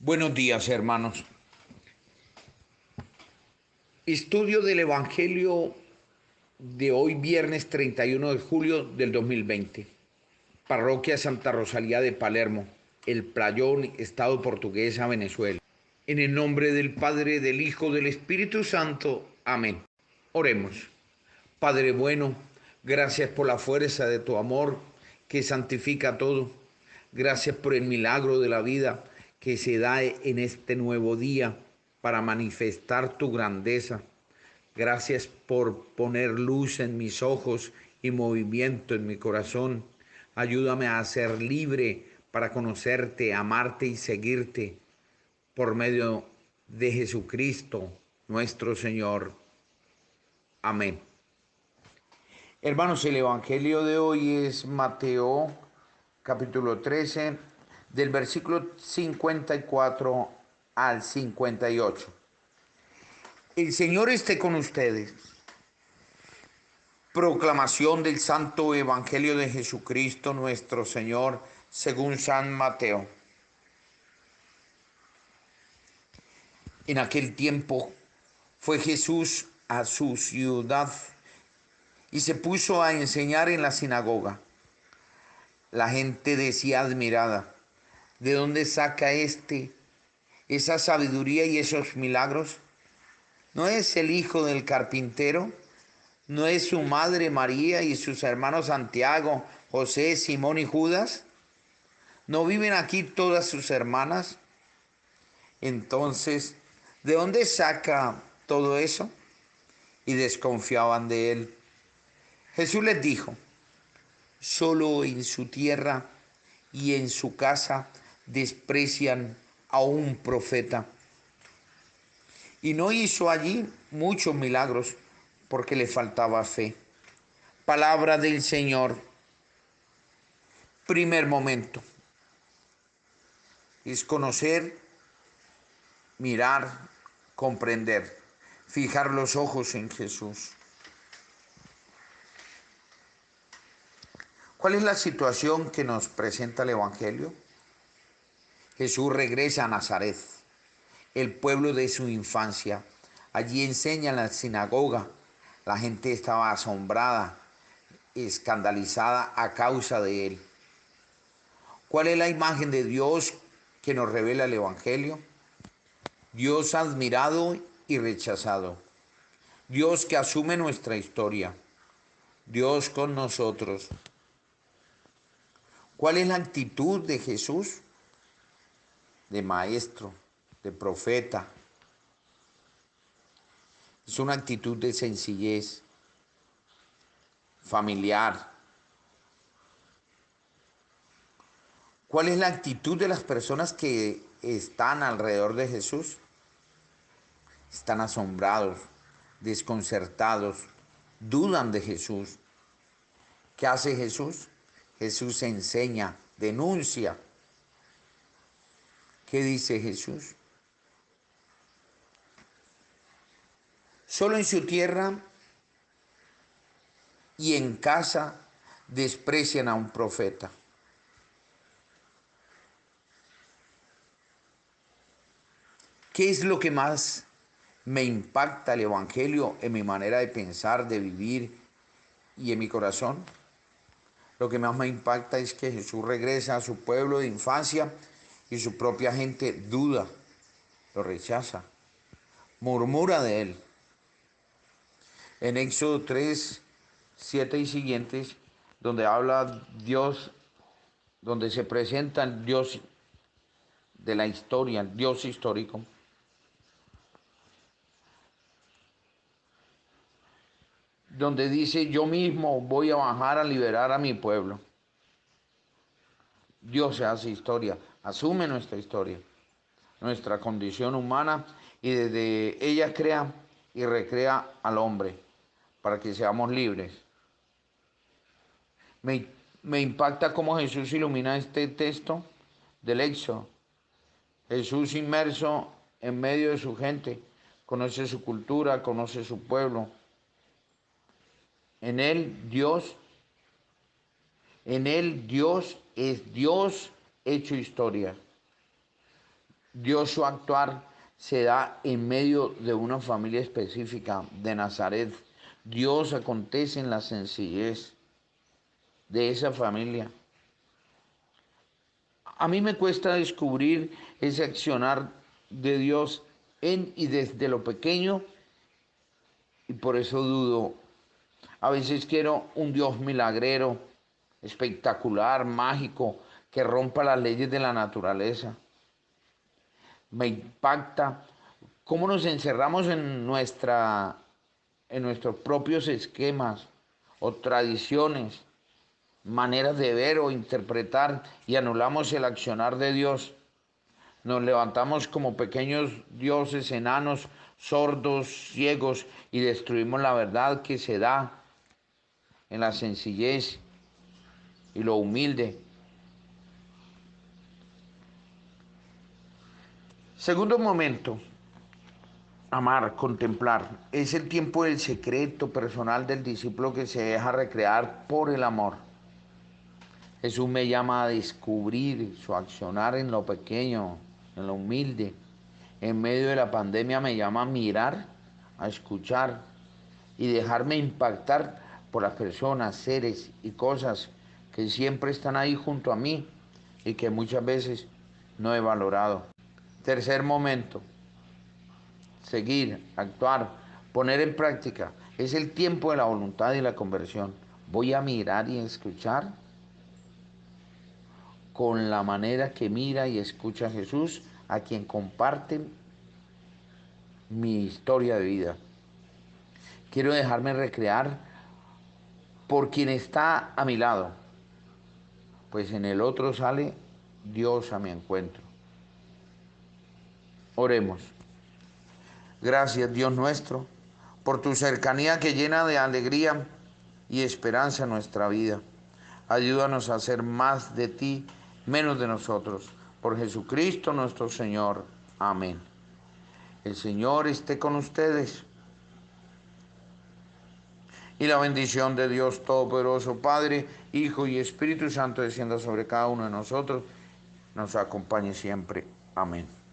Buenos días, hermanos. Estudio del Evangelio de hoy, viernes 31 de julio del 2020. Parroquia Santa Rosalía de Palermo, El Playón, Estado Portuguesa, Venezuela. En el nombre del Padre, del Hijo, del Espíritu Santo. Amén. Oremos. Padre bueno, gracias por la fuerza de tu amor que santifica todo. Gracias por el milagro de la vida que se da en este nuevo día para manifestar tu grandeza. Gracias por poner luz en mis ojos y movimiento en mi corazón. Ayúdame a ser libre para conocerte, amarte y seguirte por medio de Jesucristo, nuestro Señor. Amén. Hermanos, el Evangelio de hoy es Mateo capítulo 13, del versículo 54 al 58. El Señor esté con ustedes. Proclamación del Santo Evangelio de Jesucristo nuestro Señor según San Mateo. En aquel tiempo fue Jesús a su ciudad y se puso a enseñar en la sinagoga. La gente decía admirada: ¿de dónde saca esa sabiduría y esos milagros? ¿No es el hijo del carpintero? ¿No es su madre María y sus hermanos Santiago, José, Simón y Judas? ¿No viven aquí todas sus hermanas? Entonces, ¿de dónde saca todo eso? Y desconfiaban de él. Jesús les dijo: solo en su tierra y en su casa desprecian a un profeta. Y no hizo allí muchos milagros porque le faltaba fe. Palabra del Señor. Primer momento es conocer, mirar, comprender, fijar los ojos en Jesús. ¿Cuál es la situación que nos presenta el Evangelio? Jesús regresa a Nazaret, el pueblo de su infancia. Allí enseña en la sinagoga. La gente estaba asombrada, escandalizada a causa de él. ¿Cuál es la imagen de Dios que nos revela el Evangelio? Dios admirado y rechazado. Dios que asume nuestra historia. Dios con nosotros. ¿Cuál es la actitud de Jesús? De maestro, de profeta. Es una actitud de sencillez, familiar. ¿Cuál es la actitud de las personas que están alrededor de Jesús? Están asombrados, desconcertados, dudan de Jesús. ¿Qué hace Jesús? Jesús enseña, denuncia. ¿Qué dice Jesús? Solo en su tierra y en casa desprecian a un profeta. ¿Qué es lo que más me impacta el Evangelio en mi manera de pensar, de vivir y en mi corazón? Lo que más me impacta es que Jesús regresa a su pueblo de infancia y su propia gente duda, lo rechaza, murmura de él. En Éxodo 3, 7 y siguientes, donde habla Dios, donde se presenta el Dios de la historia, el Dios histórico, donde dice: yo mismo voy a bajar a liberar a mi pueblo. Dios se hace historia, asume nuestra historia, nuestra condición humana, y desde ella crea y recrea al hombre para que seamos libres. Me impacta cómo Jesús ilumina este texto del Éxodo. Jesús inmerso en medio de su gente, conoce su cultura, conoce su pueblo. En él Dios es Dios hecho historia. Dios su actuar se da en medio de una familia específica de Nazaret. Dios acontece en la sencillez de esa familia. A mí me cuesta descubrir ese accionar de Dios en y desde lo pequeño y por eso dudo. A veces quiero un Dios milagrero, espectacular, mágico, que rompa las leyes de la naturaleza. Me impacta cómo nos encerramos en nuestros propios esquemas o tradiciones, maneras de ver o interpretar y anulamos el accionar de Dios. Nos levantamos como pequeños dioses enanos, sordos, ciegos y destruimos la verdad que se da en la sencillez y lo humilde. Segundo momento, amar, contemplar. Es el tiempo del secreto personal del discípulo que se deja recrear por el amor. Jesús me llama a descubrir su accionar en lo pequeño, en lo humilde. En medio de la pandemia me llama a mirar, a escuchar y dejarme impactar por las personas, seres y cosas que siempre están ahí junto a mí y que muchas veces no he valorado. Tercer momento, seguir, actuar, poner en práctica. Es el tiempo de la voluntad y la conversión. Voy a mirar y escuchar con la manera que mira y escucha a Jesús, a quien comparte mi historia de vida. Quiero dejarme recrear por quien está a mi lado, pues en el otro sale Dios a mi encuentro. Oremos. Gracias, Dios nuestro, por tu cercanía que llena de alegría y esperanza nuestra vida. Ayúdanos a hacer más de ti, menos de nosotros. Por Jesucristo nuestro Señor. Amén. El Señor esté con ustedes. Y la bendición de Dios Todopoderoso, Padre, Hijo y Espíritu Santo descienda sobre cada uno de nosotros, nos acompañe siempre. Amén.